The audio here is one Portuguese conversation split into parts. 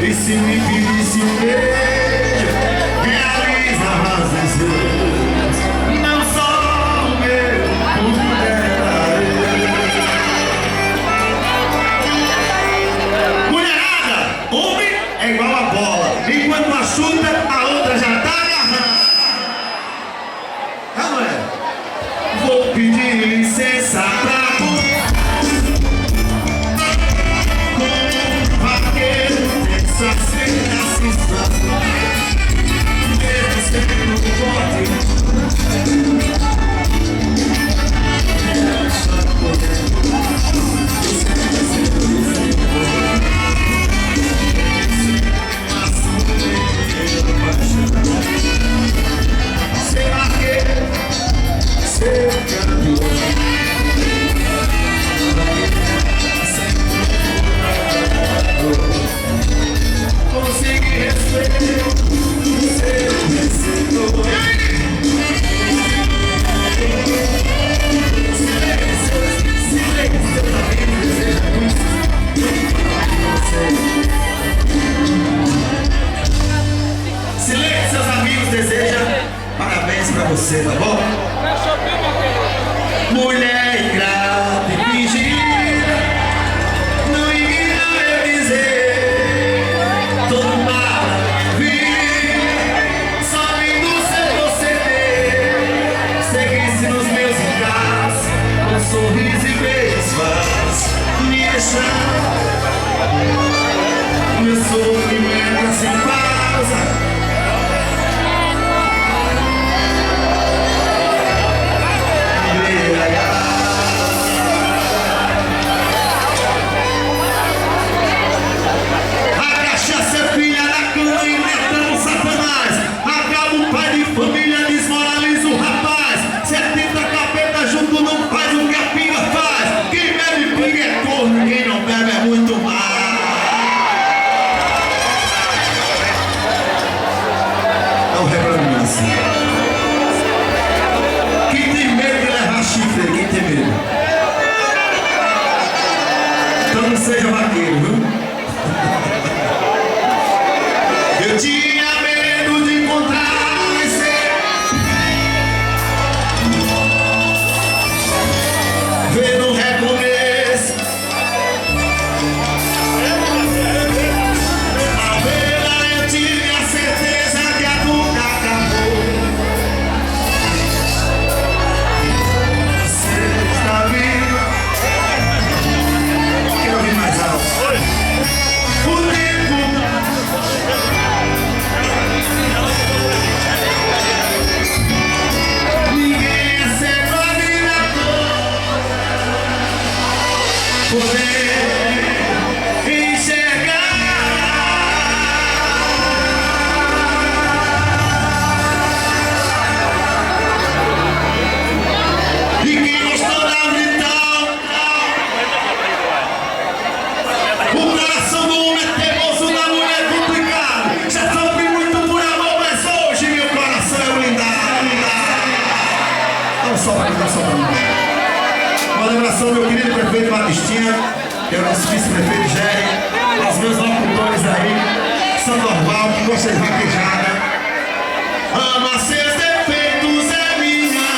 E se me pedisse um beijo, realiza as desejos. Não só o meu, mulherada, homem é igual a bola. Enquanto uma chuta, a outra já tá agarrando. Ah, mulher? Vou pedir licença pra você, tá bom? Mulher ingrata e fingida, não iria eu dizer. Todo mal vi, só lindo ser você ter. Seguisse nos meus braços, com sorriso e beijos faz me deixar. Meu sofrimento sem pausa. Quem tem medo de levar chifre? Quem tem medo? Então não seja vaqueiro, viu? Eu tinha medo de encontrar você, ver no recomeço. Ao vê-la eu tive a certeza que a dúvida acabou. Você está vivo. Quero ouvir mais alto. O tempo ninguém acertou a vida toda. Poder enxergar e quem gostou da vital. O coração do homem é teimoso, da mulher é complicado. Já sofri muito por amor, mas hoje meu coração é blindado. Não só pra mim, não só pra mim. Uma lembração do meu querido prefeito Batistinha, que é o nosso vice-prefeito Jerry, aos meus locutores aí, São Norval, que gosta de vaquejada. Ama seus defeitos, é minha.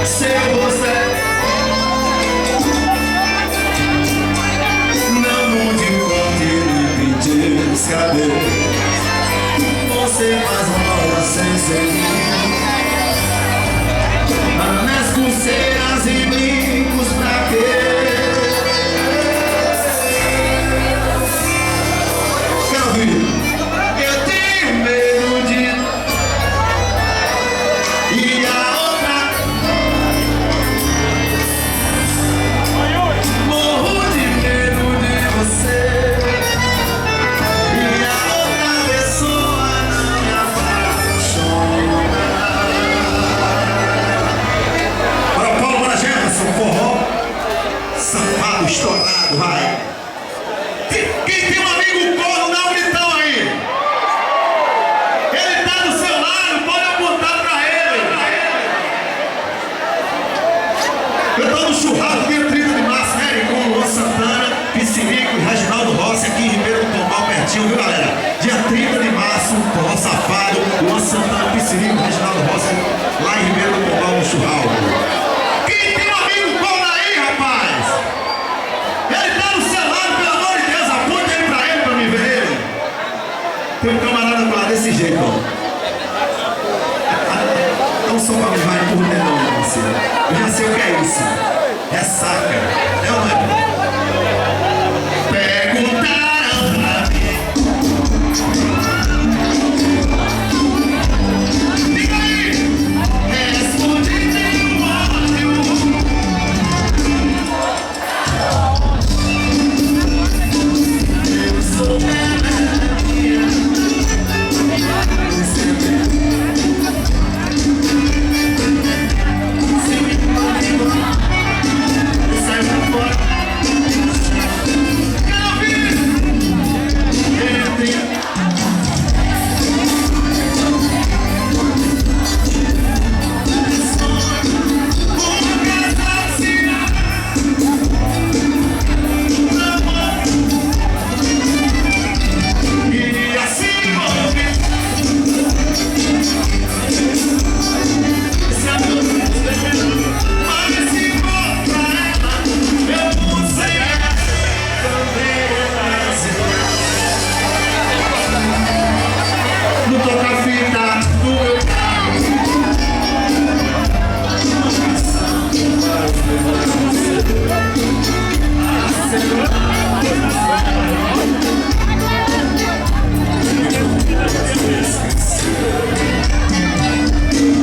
Ser você. Não mude, continue pedindo os cabelos. Você faz uma hora sem ser minha. Nas pulseiras e brincos. Santana, Piscininho, Reginaldo Rossi, lá em Ribeiro do Pombal, no churrasco. Quem tem um amigo Paulo aí, rapaz? Ele tá no celular, pelo amor de Deus, aponta ele pra me ver ele. Tem um camarada lá desse jeito, ó. Não só pra me vai por dedão, meu parceiro. Eu já sei o que é isso. É saca. É ou não é? Perguntaram pra mim. Diga aí. Respondi nenhum ódio. Eu sou minha.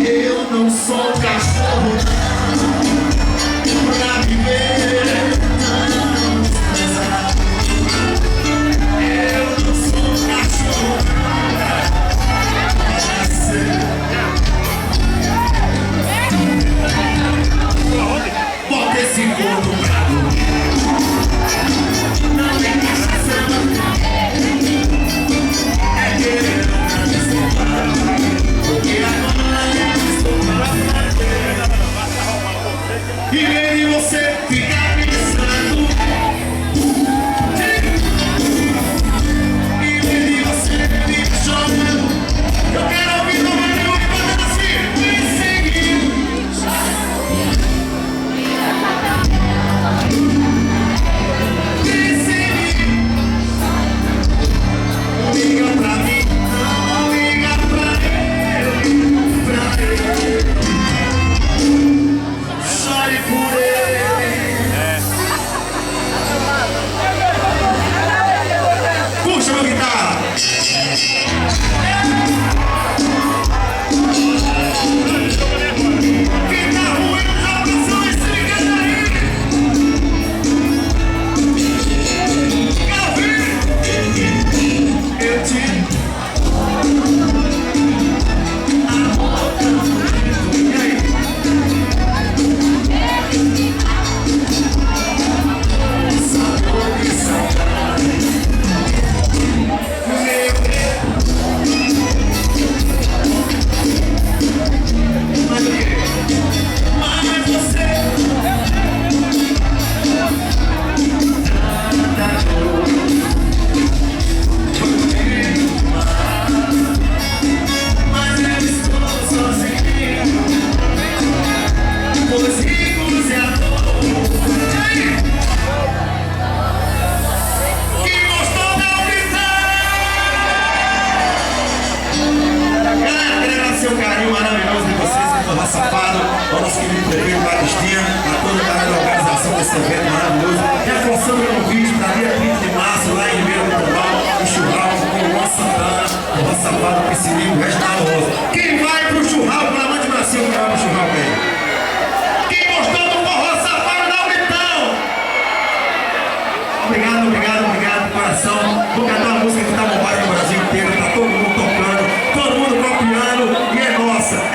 Eu não sou cachorro pra viver. Eu não sou cachorro pra ser. Bota esse gordo pra dormir. Não tem cachaça, é querer me escapar. Porque agora e aí você fica pensando. E aí você fica chorando. Eu quero ouvir no barulho cantando assim. Me seguir. Me seguir. Liga pra mim. Não liga pra ele. Pra ele. Chore por ele. Puxa uma guitarra. Quem tá ruim já passou esse ligando aí. Quer ouvir? Eu te Safado, ao nosso querido prefeito Batistinha, a toda a galera da organização desse evento maravilhoso, reforçando o convite para dia 30 de março, lá em Ribeiro do Pombal, o churrasco com o Luan Santana, o Luan Safado, o Piscininho, o Reginaldo Rossi. Quem vai pro churrasco, na mão de Brasil, quem vai pro churrasco aí? Quem gostou do forró safado, dá um gritão! Obrigado, obrigado, obrigado, de coração. Vou cantar uma música que tá bombada no Brasil inteiro, tá todo mundo tocando, todo mundo copiando, e é nossa.